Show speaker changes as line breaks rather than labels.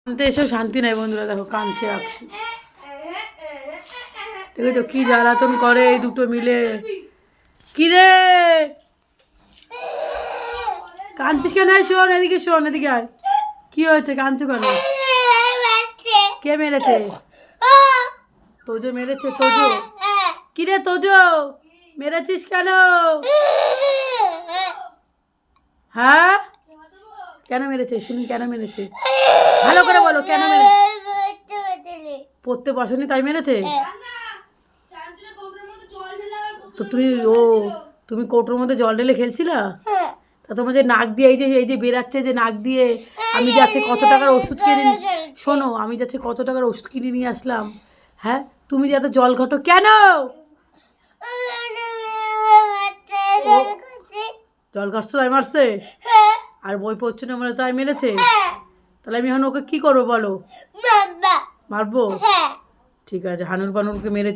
কানতে এসেও শান্তি নাই বন্ধুরা, দেখো কাঁদছে রাখছি। দেখো তো কি জ্বালাতন করে এই দুটো মিলে। কি রে কাঁদছিস কেন? শোন এদিকে, শোন এদিকে আয়। কি হয়েছে, কাঁদছো কেন? কে মেরেছে? তোজো মেরেছে? তোজো? কি রে তোজো মেরেছিস কেন? হ্যাঁ কেন মেরেছে শুনি, কেন মেরেছে? ভালো করে বলো কেন মেরেছে? পড়তে বসনি তাই মেরেছে? তো তুমি কৌটোর মধ্যে জল ঢেলে খেলছিলা? তা তোমার যে নাক দিয়ে এই যে বেরাচ্ছে যে নাক দিয়ে, আমি যাচ্ছে কত টাকার ওষুধ কিনে, শোনো আমি যাচ্ছে কত টাকার ওষুধ কিনে নিয়ে আসলাম, হ্যাঁ তুমি যে এত জল ঘটো কেন? জল ঘাটছো তাই মারছে? আর বই পড়ছো না মানে তাই মেরেছে? তাহলে আমি এখন ওকে কি করবো বলো? মারবো? ঠিক আছে, হানুর বানুরকে মেরেছে।